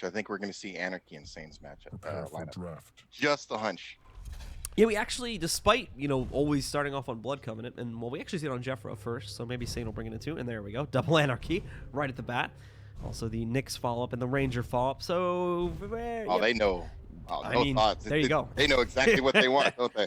I think we're going to see Anarchy and Sane's matchup lineup. Draft. Just a hunch. Yeah, we actually, despite, you know, always starting off on Blood Covenant, and well, we actually see it on Jeffreh first, so maybe Sane will bring it in too, and there we go. Double Anarchy right at the bat. Also the Nyx follow-up and the Ranger follow-up, so... Oh, they know. Oh, I no mean, thoughts. there you go. They know exactly what they want, don't they?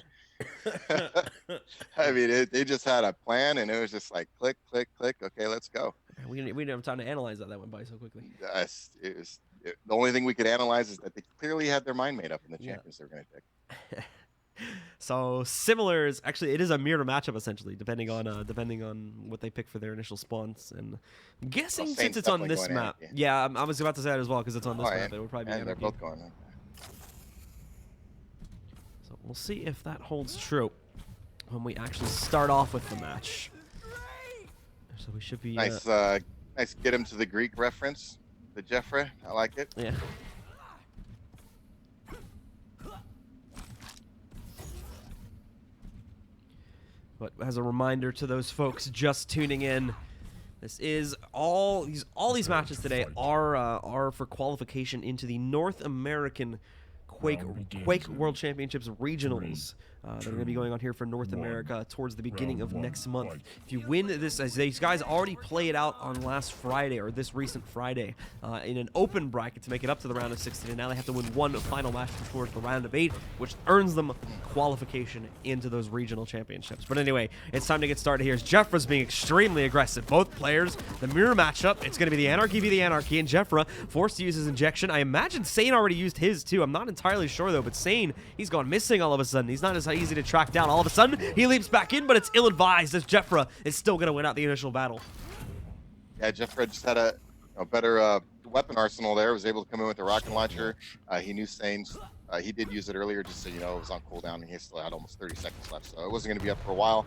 I mean, they just had a plan, and it was just like, click, click, click. Okay, let's go. We didn't have time to analyze that. That went by so quickly. The only thing we could analyze is that they clearly had their mind made up in the champions they were going to pick. So similar is actually it is a mirror matchup essentially, depending on what they pick for their initial spawns. And I'm guessing since it's on this map, yeah, I was about to say that as well because it's on this map. It would probably be. And they're both going. Okay. So we'll see if that holds true when we actually start off with the match. So we should be nice. Nice. Get him to the Greek reference, the Jeffreh. I like it. Yeah. But as a reminder to those folks just tuning in, this is all these matches today are for qualification into the North American Quake World Championships regionals. They're going to be going on here for North America towards the beginning of next month. If you win this, as these guys already played out on last Friday, or this recent Friday, in an open bracket to make it up to the round of 16, and now they have to win one final match towards the round of 8, which earns them qualification into those regional championships. But anyway, it's time to get started here. Jeffreh's being extremely aggressive. Both players, the mirror matchup, it's going to be the Anarchy v the Anarchy, and Jeffreh forced to use his injection. I imagine Sane already used his too. I'm not entirely sure though, but Sane, he's gone missing all of a sudden. He's not as easy to track down. All of a sudden, he leaps back in, but it's ill-advised as Jeffreh is still going to win out the initial battle. Yeah, Jeffreh just had a better weapon arsenal there. Was able to come in with the rocket launcher. He knew Sane's. He did use it earlier just so you know it was on cooldown, and he still had almost 30 seconds left, so it wasn't going to be up for a while.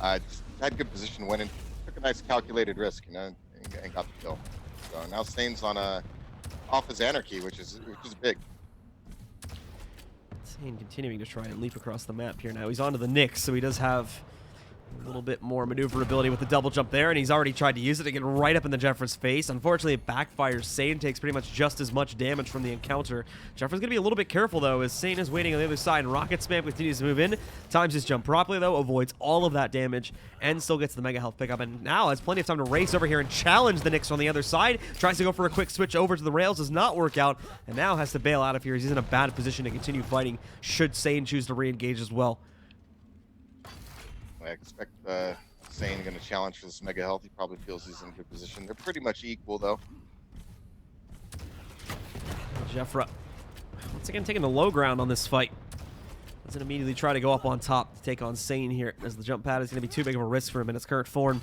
Just had good position, went in, took a nice calculated risk, you know, and got the kill. So now Sane's on off his Anarchy, which is big. Sane continuing to try and leap across the map here now. He's onto the Nyx, so he does have a little bit more maneuverability with the double jump there, and he's already tried to use it to get right up in the Jeffreh's face. Unfortunately, it backfires. Sane takes pretty much just as much damage from the encounter. Jeffreh's going to be a little bit careful, though, as Sane is waiting on the other side, and Rocket Spam continues to move in. Times his jump properly, though, avoids all of that damage, and still gets the Mega Health pickup, and now has plenty of time to race over here and challenge the Nyx on the other side. Tries to go for a quick switch over to the rails, does not work out, and now has to bail out of here as he's in a bad position to continue fighting should Sane choose to re-engage as well. I expect Sane going to challenge for this Mega Health. He probably feels he's in good position. They're pretty much equal, though. Jeffreh, once again, taking the low ground on this fight. Doesn't immediately try to go up on top to take on Sane here, as the jump pad is going to be too big of a risk for him in its current form.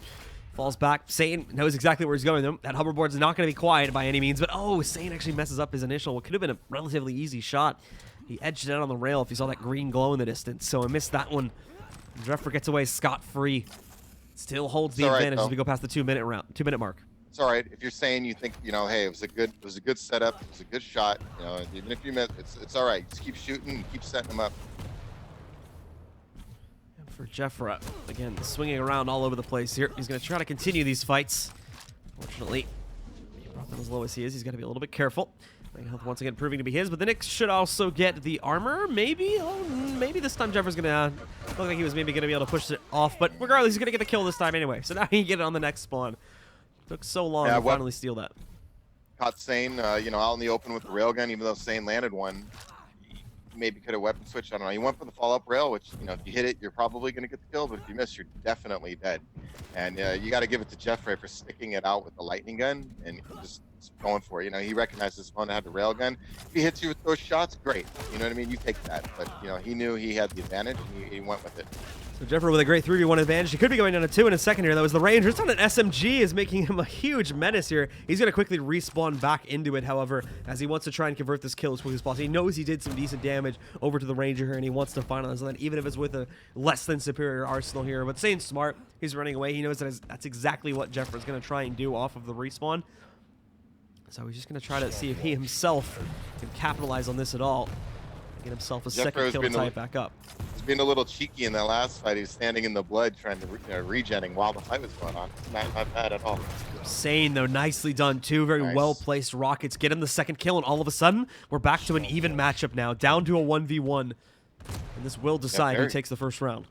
Falls back. Sane knows exactly where he's going, though. That hoverboard's not going to be quiet by any means, but oh, Sane actually messes up his initial, what could have been a relatively easy shot. He edged it out on the rail if you saw that green glow in the distance, so I missed that one. Jeffreh gets away scot-free. Still holds the advantage as we go past the 2-minute mark. It's all right if you're saying you think, you know, hey, it was a good setup, it was a good shot. You know, even if you miss, it's all right. Just keep shooting and keep setting them up. And for Jeffreh, again, swinging around all over the place here. He's going to try to continue these fights. Fortunately, he brought them as low as he is. He's got to be a little bit careful. Mega Health once again proving to be his, but the Nyx should also get the armor, maybe? Oh, maybe this time Jeffreh's going to look like he was maybe going to be able to push it off, but regardless, he's going to get the kill this time anyway, so now he can get it on the next spawn. Took so long to finally steal that. Caught Sane, you know, out in the open with the railgun, even though Sane landed one. Maybe could have weapon switched, I don't know. He went for the follow-up rail, which, you know, if you hit it, you're probably going to get the kill, but if you miss, you're definitely dead. And you got to give it to Jeffreh for sticking it out with the lightning gun and just going for it. You know, he recognized his opponent had the rail gun. If he hits you with those shots, great. You know what I mean? You take that. But, you know, he knew he had the advantage, and he went with it. So Jeffreh with a great 3v1 advantage. He could be going down to 2 in a second here. That was the Ranger. It's on an SMG is making him a huge menace here. He's going to quickly respawn back into it, however, as he wants to try and convert this kill as quickly as possible. He knows he did some decent damage over to the Ranger here, and he wants to finalize on that, even if it's with a less than superior arsenal here. But Sane's smart. He's running away. He knows that that's exactly what Jeffreh's going to try and do off of the respawn. So he's just going to try to see if he himself can capitalize on this at all. Get himself a second kill to tie it back up. He's being a little cheeky in that last fight. He was standing in the blood trying to regenning while the fight was going on. Not bad at all. Sane, though, nicely done, too. Very Nice. well-placed rockets. Get him the second kill, and all of a sudden, we're back to an even matchup now, down to a 1v1. And this will decide who takes the first round.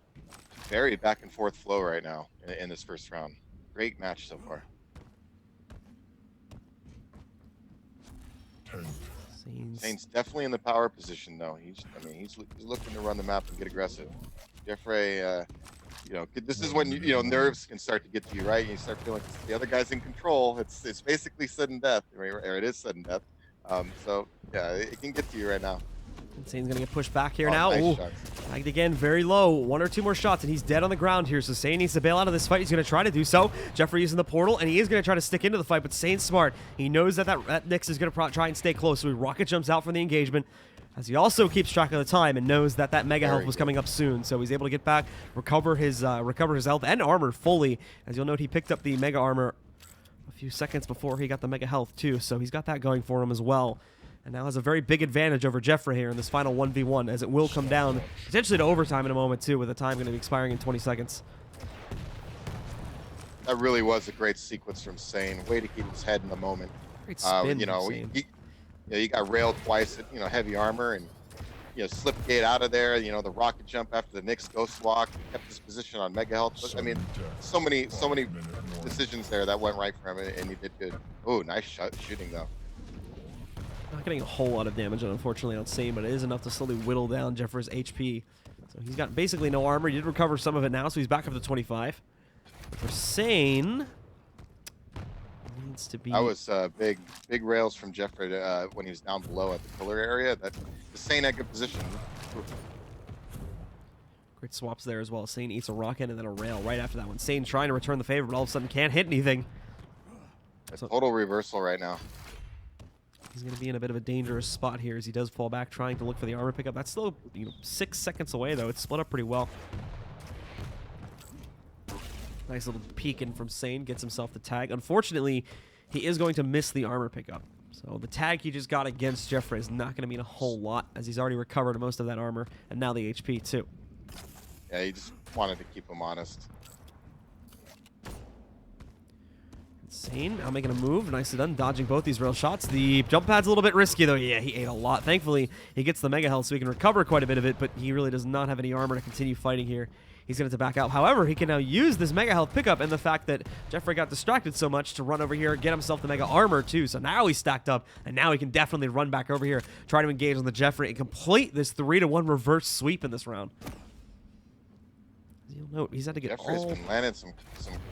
Very back and forth flow right now in this first round. Great match so far. Sane's definitely in the power position though. He's looking to run the map and get aggressive. Jeffreh, this is when nerves can start to get to you, right? You start feeling like the other guy's in control. It's basically sudden death, or it is sudden death. So yeah, it can get to you right now. Sane's gonna get pushed back here now. Nice Tagged again, very low. 1 or 2 more shots, and he's dead on the ground here. So Sane needs to bail out of this fight. He's gonna try to do so. Jeffreh using the portal, and he is gonna try to stick into the fight, but Sane's smart. He knows that Nyx is gonna try and stay close, so he rocket jumps out from the engagement. As he also keeps track of the time and knows that mega health was coming up soon, so he's able to get back, recover his health and armor fully. As you'll note, he picked up the mega armor a few seconds before he got the mega health too, so he's got that going for him as well. And now has a very big advantage over Jeffreh here in this final 1v1, as it will come down potentially to overtime in a moment too, with the time going to be expiring in 20 seconds. That really was a great sequence from Sane. Way to keep his head in the moment. Great spin from Sane. You got railed twice at heavy armor, and slip gate out of there. The rocket jump after the Nyx ghost walk. He kept his position on mega health. But, I mean, so many decisions there that went right for him, and he did good. Oh, nice shooting though. Not getting a whole lot of damage, unfortunately, on Sane, but it is enough to slowly whittle down Jeffreh's HP. So he's got basically no armor. He did recover some of it now, so he's back up to 25. For Sane, needs to be... That was big rails from Jeffreh when he was down below at the pillar area. The Sane had good position. Great swaps there as well. Sane eats a rocket and then a rail right after that one. Sane trying to return the favor, but all of a sudden can't hit anything. Total reversal right now. He's going to be in a bit of a dangerous spot here as he does fall back, trying to look for the armor pickup. That's still 6 seconds away, though. It's split up pretty well. Nice little peek in from Sane. Gets himself the tag. Unfortunately, he is going to miss the armor pickup. So the tag he just got against Jeffreh is not going to mean a whole lot, as he's already recovered most of that armor, and now the HP, too. Yeah, he just wanted to keep him honest. Sane now making a move. Nicely done, dodging both these rail shots. The jump pad's a little bit risky, though. Yeah, he ate a lot. Thankfully, he gets the mega health, so he can recover quite a bit of it, but he really does not have any armor to continue fighting here. He's going to back out. However, he can now use this mega health pickup and the fact that Jeffreh got distracted so much to run over here, get himself the mega armor, too. So now he's stacked up, and now he can definitely run back over here, try to engage on the Jeffreh, and complete this 3-to-1 reverse sweep in this round. You'll note he's had to get Jeffrey's been landing some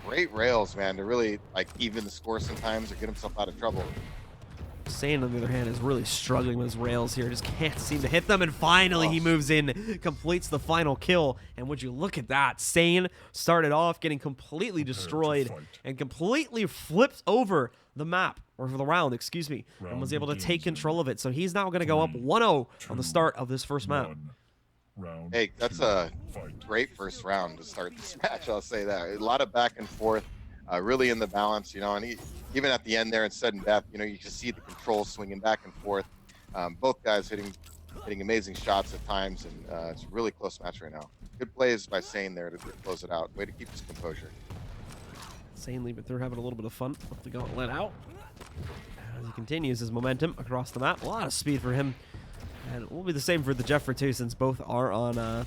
great rails, man, to really even the score sometimes or get himself out of trouble. Sane, on the other hand, is really struggling with his rails here. Just can't seem to hit them, and finally he moves in, completes the final kill. And would you look at that? Sane started off getting completely destroyed and completely flipped over the map, or the round, excuse me, and was able to take control of it. So he's now going to go up 1-0 on the start of this first map. Hey, that's a great first round to start this match, I'll say that. A lot of back and forth, really in the balance, and even at the end there in sudden death, you can see the control swinging back and forth. Both guys hitting amazing shots at times, and it's a really close match right now. Good plays by Sane there to close it out. Way to keep his composure. Sane leaving through, having a little bit of fun with the gauntlet out. As he continues his momentum across the map. A lot of speed for him. And it will be the same for the Jeffreh too, since both are on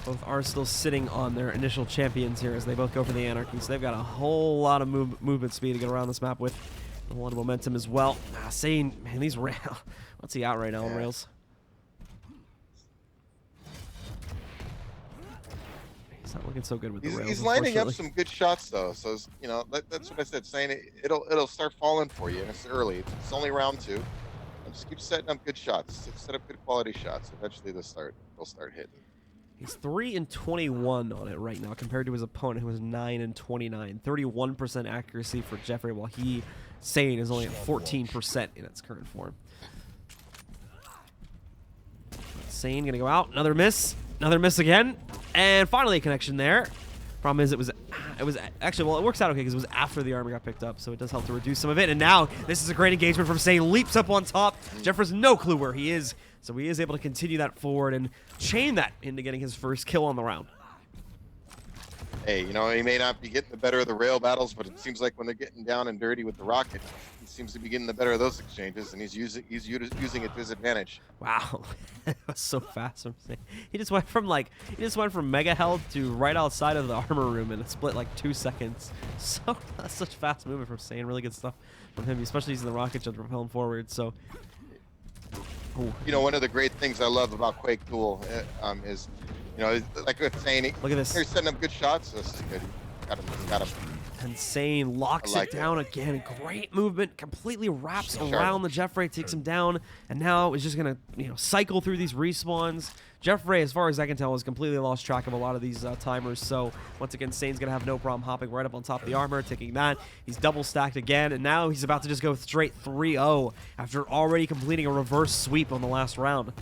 both are still sitting on their initial champions here as they both go for the Anarchy. So they've got a whole lot of movement speed to get around this map with. A lot of momentum as well. Sane, man, these rails. What's he out right now on rails? He's not looking so good with the rails. He's lining up some good shots though. So that's what I said. Saying it'll start falling for you, and it's early. It's only round 2. Just keep setting up good shots. Set up good quality shots. Eventually they'll start hitting. He's 3-21 on it right now compared to his opponent, who was 9-29. 31% accuracy for Jeffreh, while Sane is only at 14% in its current form. Sane gonna go out. Another miss again, and finally a connection there. Problem is, it was actually, well, it works out okay because it was after the armor got picked up, so it does help to reduce some of it. And now this is a great engagement from Sane. Leaps up on top. Jeffreh's no clue where he is. So he is able to continue that forward and chain that into getting his first kill on the round. Hey, you know, he may not be getting the better of the rail battles, but it seems like when they're getting down and dirty with the rocket, he seems to be getting the better of those exchanges, and he's using it to his advantage. Wow, that was so fast from Sane. He just went from mega health to right outside of the armor room in a split like 2 seconds. So that's such fast movement from Sane. Really good stuff from him, especially using the rocket jump to propel him forward. So, ooh. You know, one of the great things I love about Quake Duel is, you know, like with Sane, Look at this. They're setting up good shots. This is good. Got him. And Sane locks it down again. Great movement. Completely wraps around the Jeffreh, takes him down, and now is just gonna, you know, cycle through these respawns. Jeffreh, as far as I can tell, has completely lost track of a lot of these timers. So once again, Sane's gonna have no problem hopping right up on top of the armor, taking that. He's double stacked again, and now he's about to just go straight 3-0 after already completing a reverse sweep on the last round.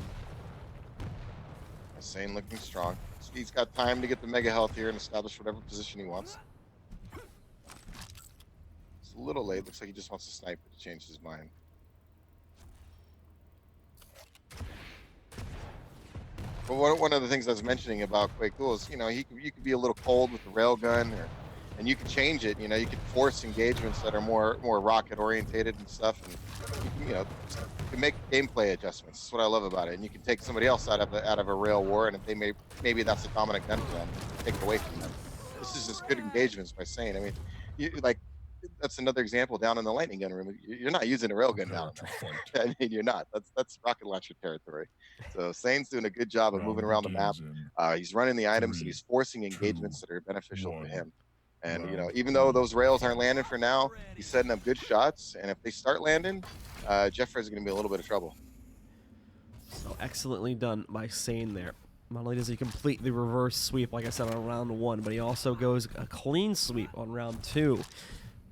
Sane looking strong. He's got time to get the mega health here and establish whatever position he wants. It's a little late. Looks like he just wants to snipe to change his mind. But one of the things I was mentioning about Quake Duel is, you know, you could be a little cold with the railgun, and you can change it. You know, you can force engagements that are more rocket orientated and stuff, and you know, you can make gameplay adjustments. That's what I love about it. And you can take somebody else out of a rail war, and if they maybe that's a dominant gun for them, take it away from them. This is just good engagements by Sane. I mean, that's another example down in the lightning gun room. You're not using a railgun down there. I mean, you're not. That's rocket launcher territory. So Sane's doing a good job of moving around the map. He's running the items, and he's forcing engagements that are beneficial to him. And, you know, even though those rails aren't landing for now, he's setting up good shots. And if they start landing, Jeffreh is going to be a little bit of trouble. So excellently done by Sane there. Not only does he complete the reverse sweep, like I said, on round 1, but he also goes a clean sweep on round 2.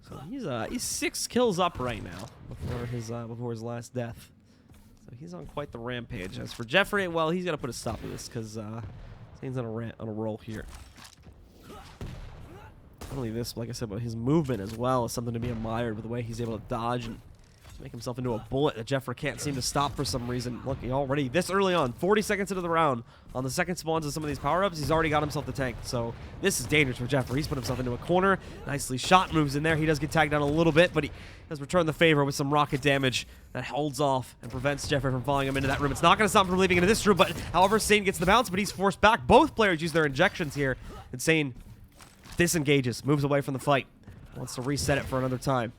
So he's 6 kills up right now before his last death. So he's on quite the rampage. As for Jeffreh, well, he's got to put a stop to this because Sane's on a roll here. Not only this, like I said, but his movement as well is something to be admired with the way he's able to dodge and make himself into a bullet that Jeffreh can't seem to stop for some reason. Look, he already, this early on, 40 seconds into the round, on the second spawns of some of these power-ups, he's already got himself the tank. So this is dangerous for Jeffreh. He's put himself into a corner. Nicely shot, moves in there. He does get tagged down a little bit, but he does return the favor with some rocket damage that holds off and prevents Jeffreh from following him into that room. It's not going to stop him from leaving into this room, but however, Sane gets the bounce, but he's forced back. Both players use their injections here, and Sane disengages, moves away from the fight, wants to reset it for another time.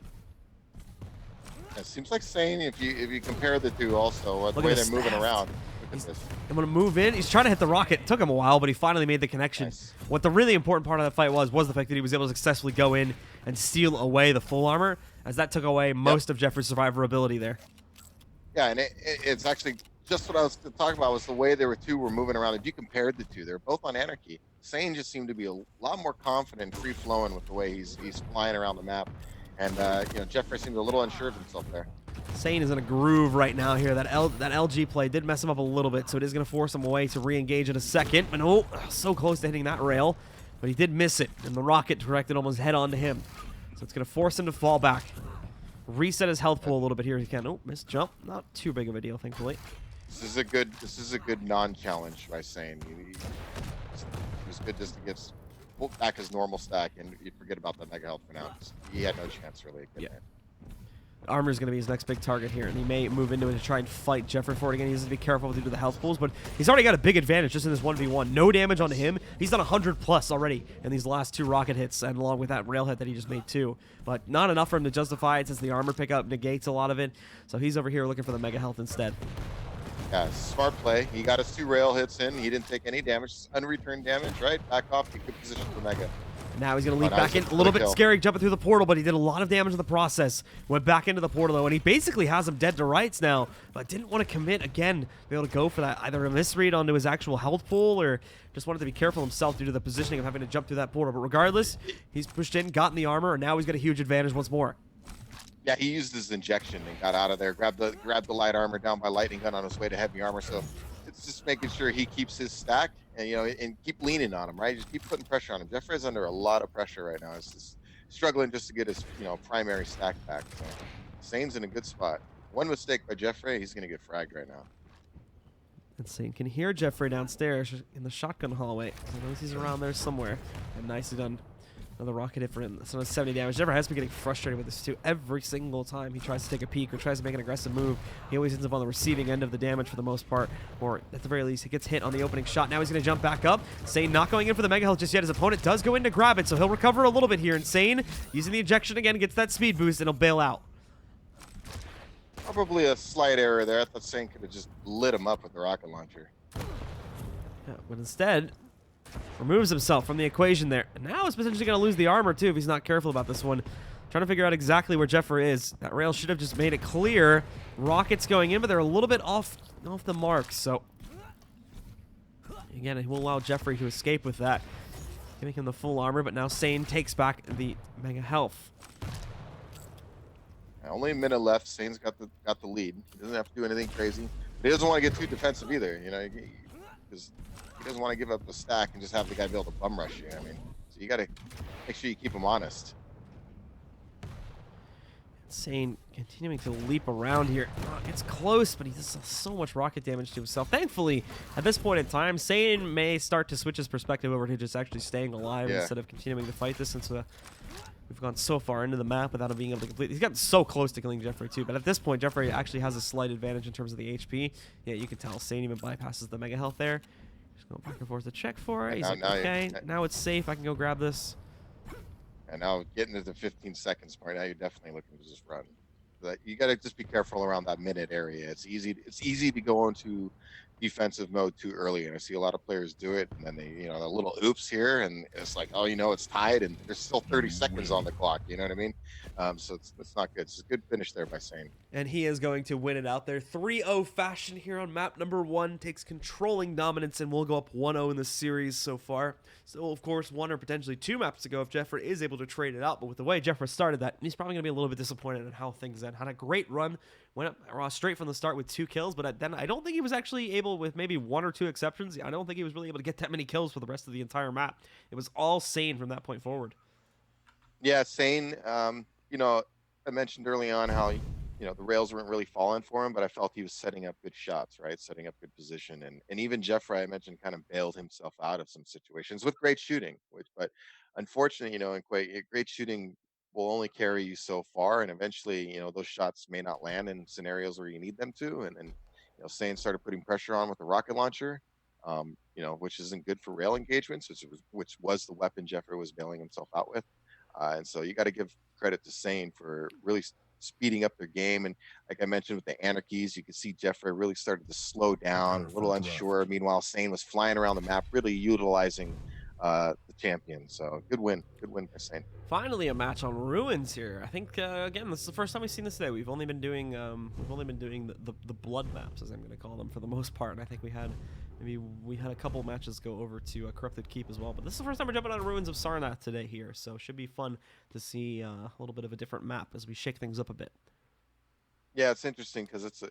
It seems like Sane, if you compare the two also, the way they're moving around. Look at this. I'm going to move in. He's trying to hit the rocket. It took him a while, but he finally made the connection. Nice. What the really important part of that fight was the fact that he was able to successfully go in and steal away the full armor, as that took away most of Jeffrey's survivability there. Yeah, and it's actually just what I was talking about was the way they were moving around. If you compared the two, they're both on Anarchy. Sane just seemed to be a lot more confident, free-flowing with the way he's flying around the map. And, you know, Jeffreh seemed a little unsure of himself there. Sane is in a groove right now here. That LG play did mess him up a little bit, so it is going to force him away to re-engage in a second. And oh, so close to hitting that rail, but he did miss it, and the rocket directed almost head on to him. So it's going to force him to fall back. Reset his health pool a little bit here if he can. Oh, missed jump. Not too big of a deal, thankfully. This is a good non-challenge by Sane. It was good just to get back his normal stack, and you'd forget about the mega health for now. He had no chance really. Yeah. Armor is going to be his next big target here, and he may move into it to try and fight Jeffreh for it again. He has to be careful due to the health pools, but he's already got a big advantage just in this 1v1. No damage onto him. He's done 100 plus already in these last 2 rocket hits, and along with that rail hit that he just made too. But not enough for him to justify it since the armor pickup negates a lot of it. So he's over here looking for the mega health instead. Yeah, smart play. He got his 2 rail hits in. He didn't take any damage. Unreturned damage, right? Back off. He good position for mega. Now he's going to leap back in. A little bit scary jumping through the portal, but he did a lot of damage in the process. Went back into the portal, though, and he basically has him dead to rights now, but didn't want to commit again. Be able to go for that, either a misread onto his actual health pool or just wanted to be careful himself due to the positioning of having to jump through that portal. But regardless, he's pushed in, gotten the armor, and now he's got a huge advantage once more. Yeah, he used his injection and got out of there. Grabbed the light armor down by lightning gun on his way to heavy armor. So it's just making sure he keeps his stack and, you know, and keep leaning on him, right? Just keep putting pressure on him. Jeffrey's under a lot of pressure right now. He's just struggling just to get his, you know, primary stack back. So Sane's in a good spot. One mistake by Jeffreh, he's going to get fragged right now. And Sane can hear Jeffrey downstairs in the shotgun hallway. He knows he's around there somewhere. And nicely done. Another rocket hit for him. So that's 70 damage. Jeffrey has been getting frustrated with this too. Every single time he tries to take a peek or tries to make an aggressive move, he always ends up on the receiving end of the damage for the most part. Or at the very least, he gets hit on the opening shot. Now he's going to jump back up. Sane not going in for the mega health just yet. His opponent does go in to grab it, so he'll recover a little bit here. And Sane, using the ejection again, gets that speed boost and he'll bail out. Probably a slight error there. I thought Sane could have just lit him up with the rocket launcher. Yeah, but instead, removes himself from the equation there. And now he's potentially going to lose the armor, too, if he's not careful about this one. Trying to figure out exactly where Jeffreh is. That rail should have just made it clear. Rockets going in, but they're a little bit off the mark. So, again, it will allow Jeffreh to escape with that. Giving him the full armor, but now Sane takes back the mega health. Only a minute left. Sane's got the lead. He doesn't have to do anything crazy. But he doesn't want to get too defensive either, you know, because he doesn't want to give up the stack and just have the guy be able to bum rush you. I mean, so you got to make sure you keep him honest. Sane continuing to leap around here. It's close, but he does so much rocket damage to himself. Thankfully, at this point in time, Sane may start to switch his perspective over to just actually staying alive instead of continuing to fight this, since we've gone so far into the map without him being able to complete. He's gotten so close to killing Jeffreh too, but at this point, Jeffreh actually has a slight advantage in terms of the HP. Yeah, you can tell Sane even bypasses the mega health there. Just going back and forth to check for it. He's like, okay, now it's safe. I can go grab this. And now getting to the 15 seconds part, now you're definitely looking to just run. But you got to just be careful around that minute area. It's easy to go into defensive mode too early, and I see a lot of players do it, and then they, you know, a little oops here, and it's like, oh, you know, it's tied, and there's still 30 seconds on the clock. You know what I mean? So it's not good. It's a good finish there by Sane. And he is going to win it out there. 3-0 fashion here on map number 1. Takes controlling dominance and will go up 1-0 in the series so far. So, of course, 1 or potentially 2 maps to go if Jeffreh is able to trade it out. But with the way Jeffreh started that, he's probably going to be a little bit disappointed in how things end. Had a great run. Went up straight from the start with 2 kills. But then I don't think he was actually able, with maybe 1 or 2 exceptions, I don't think he was really able to get that many kills for the rest of the entire map. It was all Sane from that point forward. Yeah, Sane, you know, I mentioned early on how, you know, the rails weren't really falling for him, but I felt he was setting up good shots, right? Setting up good position. And even Jeffreh, I mentioned, kind of bailed himself out of some situations with great shooting. But unfortunately, you know, in Quake, great shooting will only carry you so far. And eventually, you know, those shots may not land in scenarios where you need them to. And you know, Sane started putting pressure on with the rocket launcher, you know, which isn't good for rail engagements, which was the weapon Jeffreh was bailing himself out with. And so you got to give credit to Sane for really speeding up their game. And like I mentioned with the anarchies, you could see Jeffreh really started to slow down, a little unsure. Meanwhile, Sane was flying around the map, really utilizing the champion. So good win by Sane. Finally, a match on Ruins here. I think again, this is the first time we've seen this today. We've only been doing the blood maps, as I'm going to call them, for the most part. And I think we had a couple matches go over to Corrupted Keep as well. But this is the first time we're jumping on Ruins of Sarnath today here, so it should be fun to see a little bit of a different map as we shake things up a bit. Yeah, it's interesting because it's a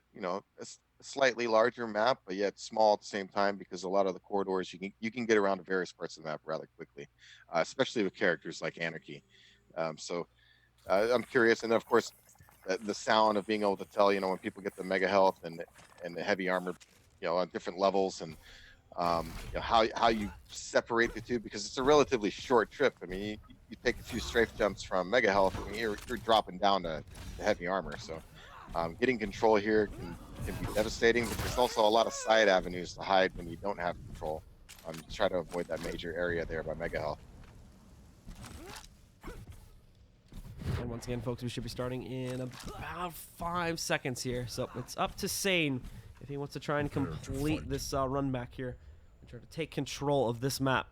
slightly larger map, but yet small at the same time, because a lot of the corridors you can get around to various parts of the map rather quickly, especially with characters like Anarchy. So I'm curious, and then of course the sound of being able to tell, you know, when people get the mega health and the heavy armor, you know, on different levels, and you know, how you separate the two, because it's a relatively short trip. I mean, you take a few strafe jumps from mega health, and you're dropping down to heavy armor. So getting control here can be devastating, but there's also a lot of side avenues to hide when you don't have control. Try to avoid that major area there by mega health. And once again, folks, we should be starting in about 5 seconds here. So it's up to Sane if he wants to try and complete this run back here and try to take control of this map.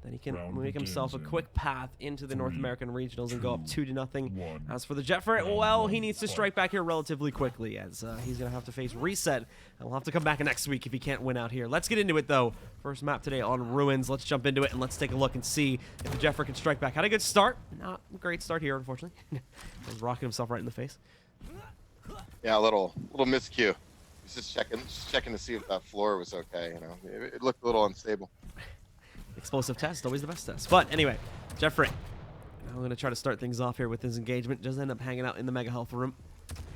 Then he can make himself a quick path into the North American regionals and go up 2-0. As for the Jeffreh, well, he needs to strike back here relatively quickly, as he's going to have to face Reset. And he'll have to come back next week if he can't win out here. Let's get into it, though. First map today on Ruins. Let's jump into it, and let's take a look and see if the Jeffreh can strike back. Had a good start. Not a great start here, unfortunately. He's rocking himself right in the face. Yeah, a little miscue. He's just checking to see if that floor was okay. You know, it looked a little unstable. Explosive test, always the best test. But anyway, Jeffreh. Now I'm going to try to start things off here with his engagement. Does end up hanging out in the mega health room.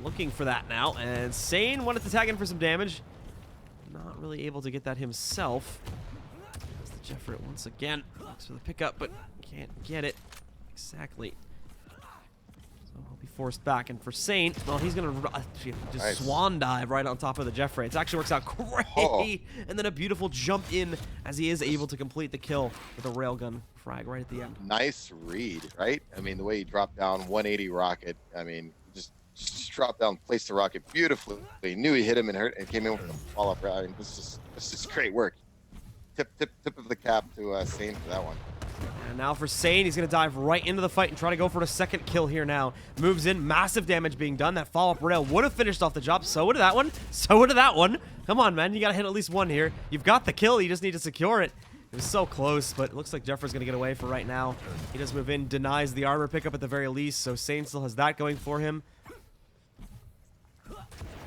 Looking for that now. And Sane wanted to tag in for some damage. Not really able to get that himself. As the Jeffreh once again looks for the pickup, but can't get it exactly. So he'll be forced back, and for Sane, well, he's gonna just Nice. swan dive right on top of the Jeffreh. It actually works out great, and then a beautiful jump in as he is able to complete the kill with a railgun frag right at the end. Nice read, right? I mean, the way he dropped down 180 rocket. I mean, just dropped down, placed the rocket beautifully. He knew he hit him and hurt, and came in with a follow-up. I mean, this is great work. Tip of the cap to Sane for that one. And now for Sane, he's going to dive right into the fight and try to go for a second kill here now. Moves in, massive damage being done. That follow-up rail would have finished off the job. So would that one. So would that one. Come on, man. You got to hit at least one here. You've got the kill. You just need to secure it. It was so close, but it looks like Jeffreh's going to get away for right now. He does move in, denies the armor pickup at the very least, so Sane still has that going for him.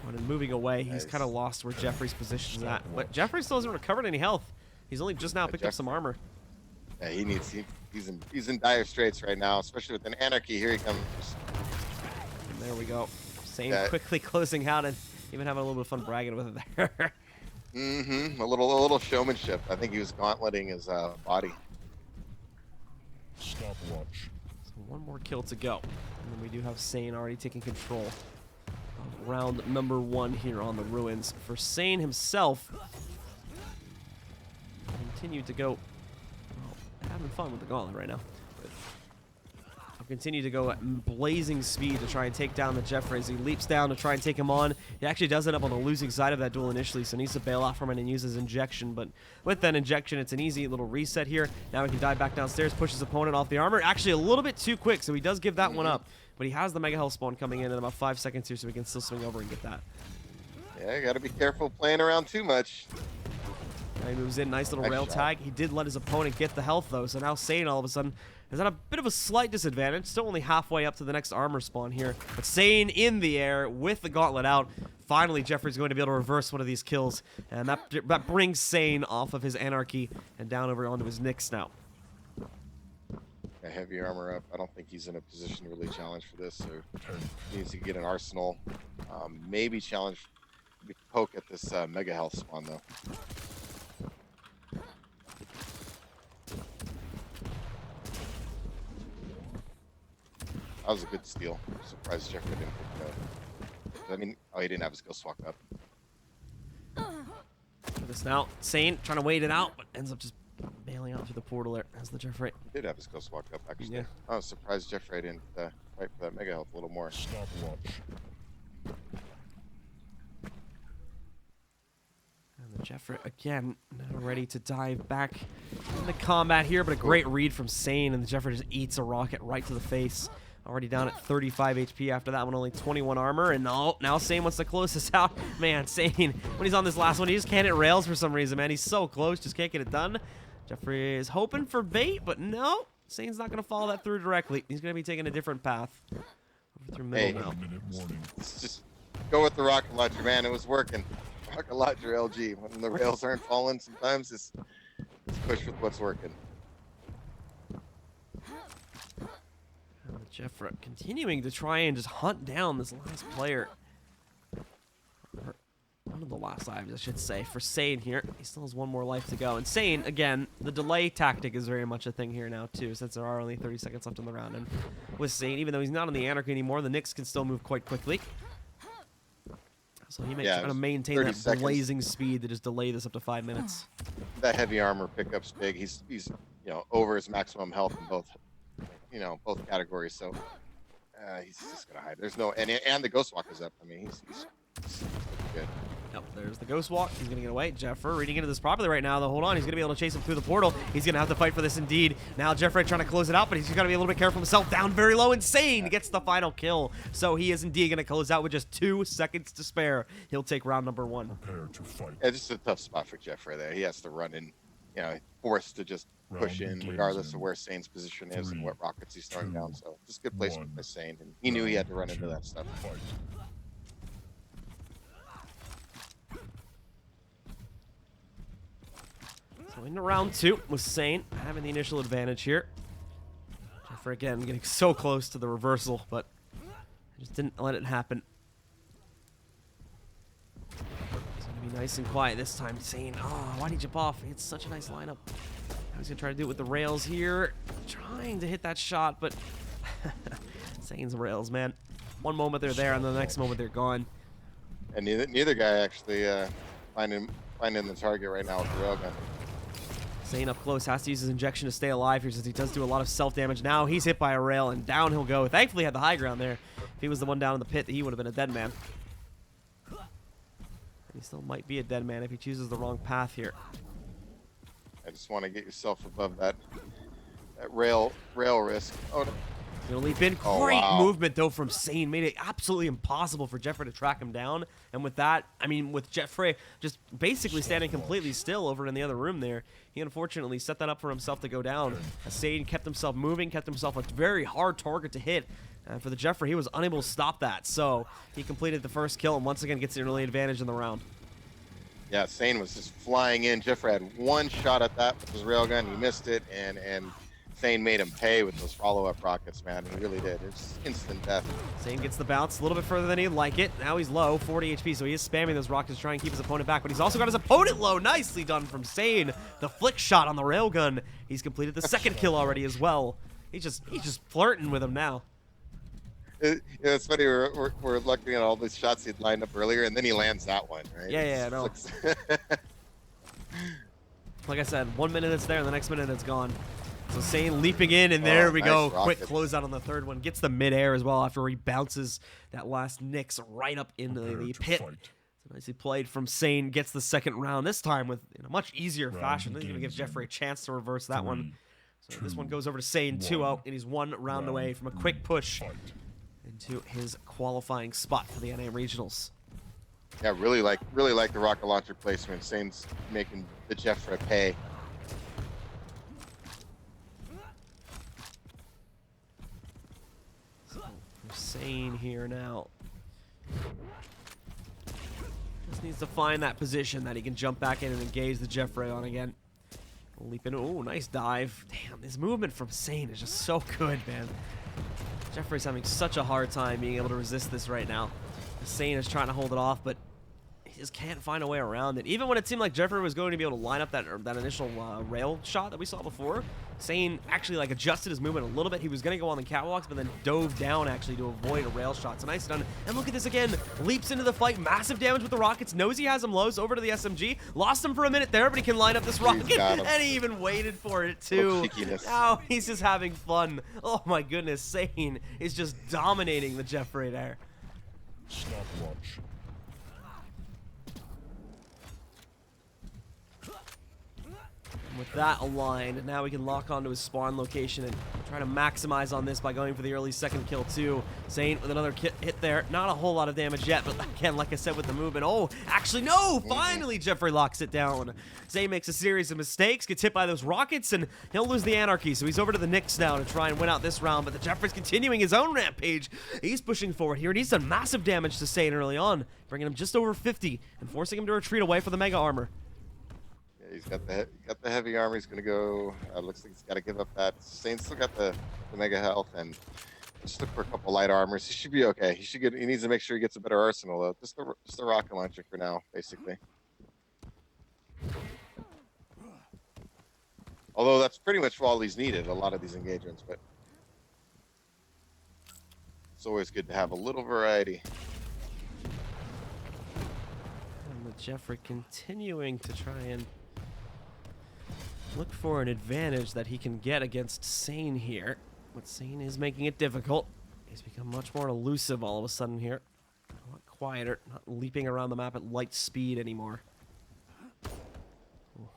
And moving away, he's kind of lost where Jeffrey's position is at. But Jeffreh still hasn't recovered any health. He's only just now picked up some armor. Yeah, he's in dire straits right now, especially with an anarchy. Here he comes. And there we go. Sane quickly closing out and even having a little bit of fun bragging with it there. A little showmanship. I think he was gauntleting his body. Stopwatch. So one more kill to go. And then we do have Sane already taking control of round number 1 here on the Ruins. For Sane himself, continued to go, well, having fun with the gauntlet right now. He'll continue to go at blazing speed to try and take down the Jeffreh as he leaps down to try and take him on. He actually does end up on the losing side of that duel initially, so needs to bail out from it and use his injection. But with that injection, it's an easy little reset here. Now he can dive back downstairs, push his opponent off the armor. Actually, a little bit too quick, so he does give that one up. But he has the Mega Health spawn coming in about 5 seconds here, so we can still swing over and get that. Yeah, you got to be careful playing around too much. Now he moves in, nice little rail tag. He did let his opponent get the health though, so now Sane all of a sudden is at a bit of a slight disadvantage. Still only halfway up to the next armor spawn here. But Sane in the air with the gauntlet out. Finally, Jeffrey's going to be able to reverse one of these kills, and that brings Sane off of his anarchy and down over onto his Nyx now. Got heavy armor up. I don't think he's in a position to really challenge for this, so he needs to get an arsenal. Maybe challenge, poke at this Mega Health spawn though. That was a good steal. I'm surprised Jeffreh didn't pick it up. I mean, oh, he didn't have his ghost walk up. For this now, Sane trying to wait it out, but ends up just bailing out through the portal there as the Jeffreh. He did have his ghost walk up, actually. Yeah. I was surprised Jeffreh didn't fight for that Mega Health a little more. Stopwatch. And the Jeffreh again, now ready to dive back into combat here, but a great read from Sane, and the Jeffreh just eats a rocket right to the face. Already down at 35 HP after that one, only 21 armor, and now Sane wants to close this out. Man, Sane, when he's on this last one, he just can't hit rails for some reason, man. He's so close, just can't get it done. Jeffreh is hoping for bait, but no, Sane's not going to follow that through directly. He's going to be taking a different path. Over through middle now. Let's just go with the rocket launcher, man. It was working. Rocket launcher LG. When the rails aren't falling, sometimes it's push with what's working. Jeffreh continuing to try and just hunt down this last player. Or one of the last lives, I should say, for Sane here. He still has one more life to go. And Sane, again, the delay tactic is very much a thing here now, too, since there are only 30 seconds left in the round. And with Sane, even though he's not on the Anarchy anymore, the Nyx can still move quite quickly. So he may try to maintain that blazing speed to just delay this up to 5 minutes. That heavy armor pickup's big. He's over his maximum health in both categories, so he's just gonna hide. There's no and the ghost walk is up. I mean, he's good. Yep, there's the ghost walk. He's gonna get away. Jeffreh reading into this properly right now, though. Hold on, he's gonna be able to chase him through the portal. He's gonna have to fight for this indeed. Now Jeffreh trying to close it out, but he's gotta be a little bit careful himself. Down very low, and Sane gets the final kill. So he is indeed gonna close out with just 2 seconds to spare. He'll take round number 1. Prepare to fight. Yeah, just a tough spot for Jeffreh there. He has to run in, forced to just push in regardless of where Sane's position is and what rockets he's throwing down. So just good placement by Sane, and he knew he had to run into that stuff. Fight. So into round 2 with Sane having the initial advantage here. Jeffreh again getting so close to the reversal, but just didn't let it happen. He's going to Be nice and quiet this time. Sane, oh, why'd he jump off? It's such a nice lineup. Now he's gonna try to do it with the rails here. Trying to hit that shot, but Sane's rails, man. One moment they're there, and the next moment they're gone. And neither guy actually finding the target right now with the railgun. Sane up close has to use his injection to stay alive here, since he does do a lot of self-damage. Now he's hit by a rail, and down he'll go. Thankfully, he had the high ground there. If he was the one down in the pit, he would have been a dead man. He still might be a dead man if he chooses the wrong path here. I just want to get yourself above that rail risk. Oh, no. Gonna leap in. Great movement, though, from Sane. Made it absolutely impossible for Jeffreh to track him down. And with that, I mean, with Jeffreh just basically standing completely still over in the other room there, he unfortunately set that up for himself to go down. As Sane kept himself moving, kept himself a very hard target to hit. For the Jeffreh, he was unable to stop that. So he completed the first kill and once again gets an early advantage in the round. Yeah, Sane was just flying in. Jeffreh had one shot at that with his railgun. He missed it, and Sane made him pay with those follow-up rockets, man. He really did. It's instant death. Sane gets the bounce a little bit further than he'd like it. Now he's low, 40 HP, so he is spamming those rockets to try and keep his opponent back, but he's also got his opponent low. Nicely done from Sane. The flick shot on the railgun. He's completed the second kill already as well. He's just flirting with him now. It's funny, we're looking at all these shots he'd lined up earlier, and then he lands that one, right? Yeah, no. Like I said, 1 minute it's there, and the next minute it's gone. So Sane leaping in, and there we go. Quick closeout on the third one. Gets the mid-air as well after he bounces that last Nix right up into the pit. So nicely played from Sane. Gets the second round, this time with in a much easier fashion. He's going to give Jeffreh a chance to reverse that one. So this one goes over to Sane 2-0, and he's one round away from a quick push into his qualifying spot for the NA Regionals. Yeah, really like the rocket launcher placement. Sane's making the Jeffreh pay. So for Sane here now. Just needs to find that position that he can jump back in and engage the Jeffreh on again. Leap in. Oh, nice dive. Damn, his movement from Sane is just so good, man. Jeffrey's having such a hard time being able to resist this right now. Sane is trying to hold it off, but he just can't find a way around it. Even when it seemed like Jeffreh was going to be able to line up that initial rail shot that we saw before, Sane actually like adjusted his movement a little bit. He was going to go on the catwalks, but then dove down actually to avoid a rail shot. So nice done. And look at this again. Leaps into the fight. Massive damage with the rockets. Knows he has him low. So over to the SMG. Lost him for a minute there, but he can line up this rocket. And he even waited for it too. Now he's just having fun. Oh my goodness. Sane is just dominating the Jeffreh there. Stopwatch. With that aligned, now we can lock onto his spawn location and try to maximize on this by going for the early second kill too. Sane with another hit there. Not a whole lot of damage yet, but again, like I said with the movement. Oh, actually, no! Finally, Jeffreh locks it down. Sane makes a series of mistakes, gets hit by those rockets, and he'll lose the Anarchy. So he's over to the Nix now to try and win out this round, but the Jeffreh's continuing his own rampage. He's pushing forward here, and he's done massive damage to Sane early on, bringing him just over 50 and forcing him to retreat away for the Mega Armor. He's got the heavy armor. He's gonna go. Looks like he's got to give up that. Sane's still got the mega health, and just look for a couple light armors. He should be okay. He needs to make sure he gets a better arsenal though. Just the rocket launcher for now, basically. Although that's pretty much all he's needed. A lot of these engagements, but it's always good to have a little variety. And with Jeffreh continuing to try and look for an advantage that he can get against Sane here. But Sane is making it difficult. He's become much more elusive all of a sudden here. A lot quieter, not leaping around the map at light speed anymore. Ooh,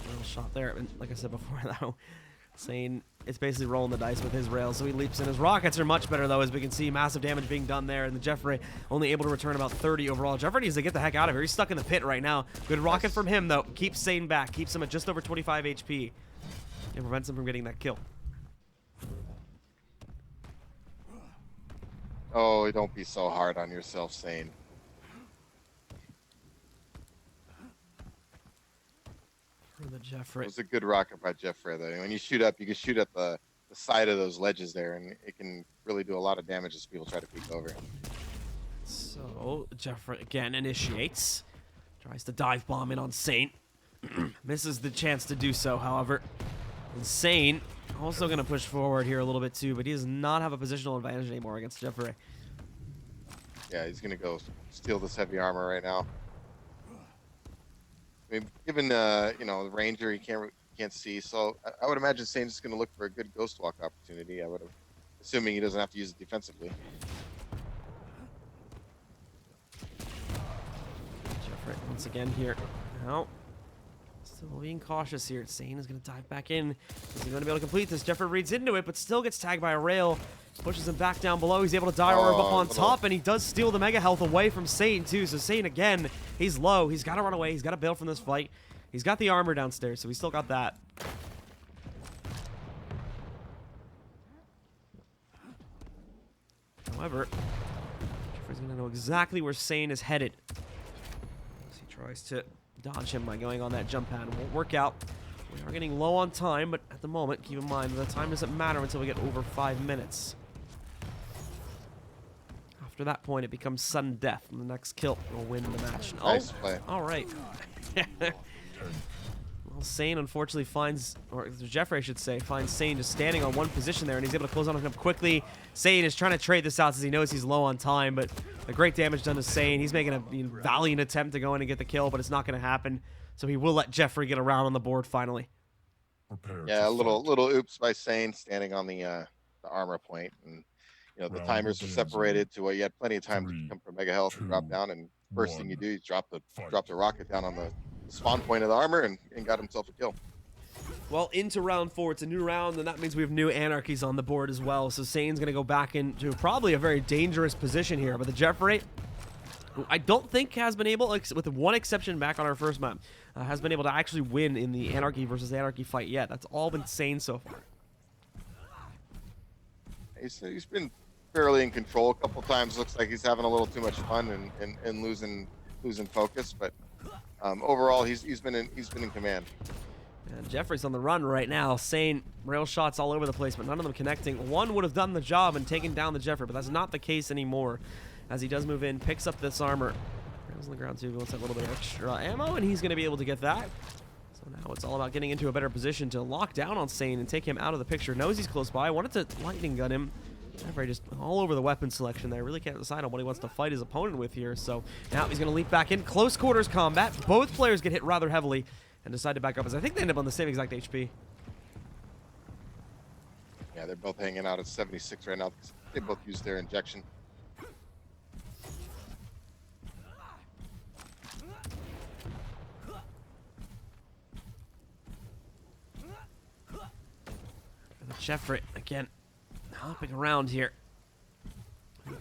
little shot there. And like I said before, though, Sane is basically rolling the dice with his rails, so he leaps in. His rockets are much better, though, as we can see. Massive damage being done there, and the Jeffreh only able to return about 30 overall. Jeffreh needs to get the heck out of here. He's stuck in the pit right now. Good rocket from him, though. Keeps Sane back. Keeps him at just over 25 HP. And prevents him from getting that kill. Oh, don't be so hard on yourself, Sane. For the Jeffreh. It was a good rocket by Jeffreh, though. When you shoot up, you can shoot at the side of those ledges there, and it can really do a lot of damage as people try to peek over. So Jeffreh again initiates. Tries to dive bomb in on Saint. Misses the chance to do so, however. Insane. Also going to push forward here a little bit too, but he does not have a positional advantage anymore against Jeffreh. Yeah, he's gonna go steal this heavy armor right now. I mean, given you know, the ranger, he can't see, so I would imagine Sane's just gonna look for a good ghost walk opportunity. I would have, assuming he doesn't have to use it defensively. Jeffreh once again here. Now, still being cautious here. Sane is going to dive back in. Is he going to be able to complete this? Jeffreh reads into it, but still gets tagged by a rail. Pushes him back down below. He's able to die orb up on top, and he does steal the mega health away from Sane too. So Sane again, he's low. He's got to run away. He's got to bail from this fight. He's got the armor downstairs, so he's still got that. However, Jeffrey's going to know exactly where Sane is headed. As he tries to dodge him by going on that jump pad. It won't work out. We are getting low on time, but at the moment, keep in mind, the time doesn't matter until we get over 5 minutes. After that point, it becomes sudden death, and the next kill will win the match. Nice play. All right. Well, Sane unfortunately finds, or Jeffreh, I should say, finds Sane just standing on one position there, and he's able to close on him quickly. Sane is trying to trade this out as he knows he's low on time, but the great damage done to Sane. He's making a valiant attempt to go in and get the kill, but it's not going to happen. So he will let Jeffreh get around on the board finally. Yeah, a little oops by Sane standing on the armor point, and you know the timers are separated to where you had plenty of time to come for mega health and drop down. And first thing you do is drop the rocket down on the spawn point of the armor and got himself a kill. Well, into round 4, it's a new round, and that means we have new anarchies on the board as well. So Sane's going to go back into probably a very dangerous position here. But the Jeffreh, who I don't think has been able, with one exception back on our first map, has been able to actually win in the anarchy versus anarchy fight yet. That's all been Sane so far. He's been fairly in control a couple times. Looks like he's having a little too much fun and losing focus, but overall he's been in command. And Jeffrey's on the run right now. Sane, rail shots all over the place, but none of them connecting. One would have done the job and taken down the Jeffreh, but that's not the case anymore. As he does move in, picks up this armor. Rails on the ground too, wants that little bit of extra ammo, and he's going to be able to get that. So now it's all about getting into a better position to lock down on Sane and take him out of the picture. Knows he's close by. Wanted to lightning gun him. Jeffreh just all over the weapon selection there. Really can't decide on what he wants to fight his opponent with here. So now he's going to leap back in. Close quarters combat. Both players get hit rather heavily and decide to back up, as I think they end up on the same exact HP. Yeah, they're both hanging out at 76 right now because they both used their injection. Jeffreh again hopping around here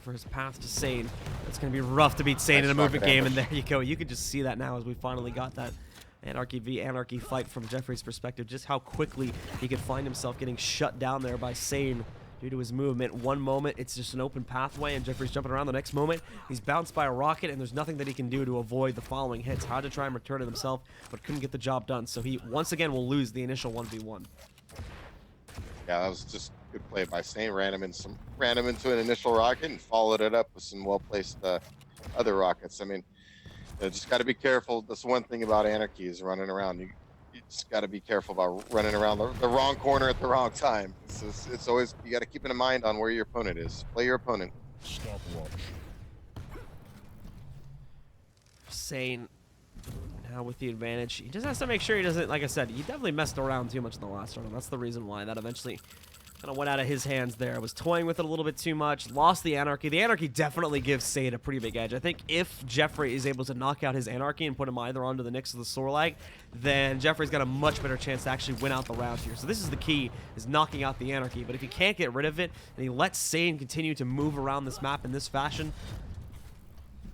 for his path to Sane. It's going to be rough to beat Sane in a movement game, and there you go. You can just see that now as we finally got that Anarchy v Anarchy fight from Jeffrey's perspective, just how quickly he could find himself getting shut down there by Sane due to his movement. One moment, it's just an open pathway, and Jeffrey's jumping around. The next moment, he's bounced by a rocket, and there's nothing that he can do to avoid the following hits. Had to try and return it himself, but couldn't get the job done. So he, once again, will lose the initial 1v1. Yeah, that was just good play by Sane. Ran him into an initial rocket and followed it up with some well-placed other rockets. I mean, you just got to be careful. That's the one thing about anarchy is running around. You just got to be careful about running around the wrong corner at the wrong time. It's always, you got to keep in mind on where your opponent is. Play your opponent. Stopwatch. Sane now with the advantage. He just has to make sure he doesn't, like I said, he definitely messed around too much in the last round. That's the reason why that eventually kind of went out of his hands there. Was toying with it a little bit too much. Lost the Anarchy. The Anarchy definitely gives Sane a pretty big edge. I think if Jeffreh is able to knock out his Anarchy and put him either onto the Nyx or the Sorlag, then Jeffrey's got a much better chance to actually win out the round here. So this is the key, is knocking out the Anarchy. But if he can't get rid of it, and he lets Sane continue to move around this map in this fashion,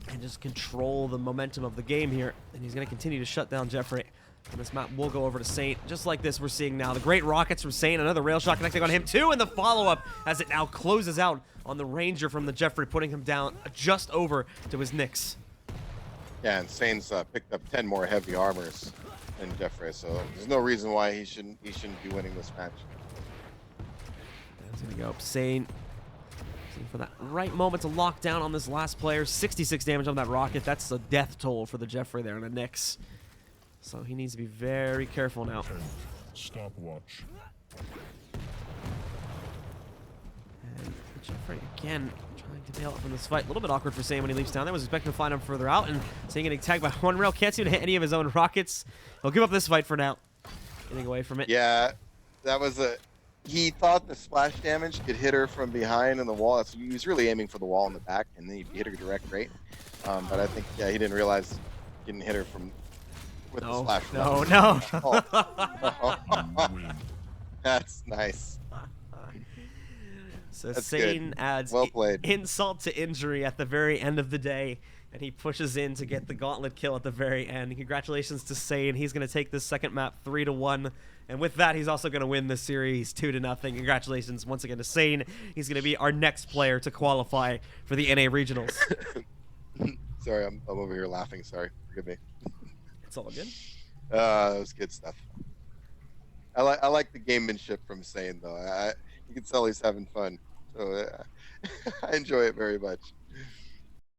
and just control the momentum of the game here, and he's going to continue to shut down Jeffreh. And this map will go over to Saint, just like this we're seeing now. The great rockets from Saint, another rail shot connecting on him too, and the follow-up as it now closes out on the Ranger from the Jeffreh, putting him down just over to his Nyx. Yeah, and Sane's picked up 10 more heavy armors than Jeffreh, so there's no reason why he shouldn't be winning this match. That's going to go up Saint. Looking for that right moment to lock down on this last player. 66 damage on that rocket. That's a death toll for the Jeffreh there in the Nyx. So he needs to be very careful now. 10th stopwatch. And Jeffreh again trying to bail out from this fight. A little bit awkward for Sane when he leaps down there. Was expecting to find him further out, and Sane getting tagged by one rail. Can't seem to hit any of his own rockets. He'll give up this fight for now. Getting away from it. Yeah, that was a. He thought the splash damage could hit her from behind in the wall. That's, he was really aiming for the wall in the back, and then he hit her direct right. But I think he didn't realize he didn't hit her from with the splash. No. Win. That's nice. So That's Sane good. adds Well played. insult to injury at the very end of the day, and he pushes in to get the gauntlet kill at the very end. Congratulations to Sane. He's going to take this second map 3-1, and with that, he's also going to win the series 2-0. Congratulations once again to Sane. He's going to be our next player to qualify for the NA Regionals. Sorry, I'm over here laughing. Sorry, forgive me. It's all good. That was good stuff. I like the gamemanship from Sane though. You can tell he's having fun, so I enjoy it very much.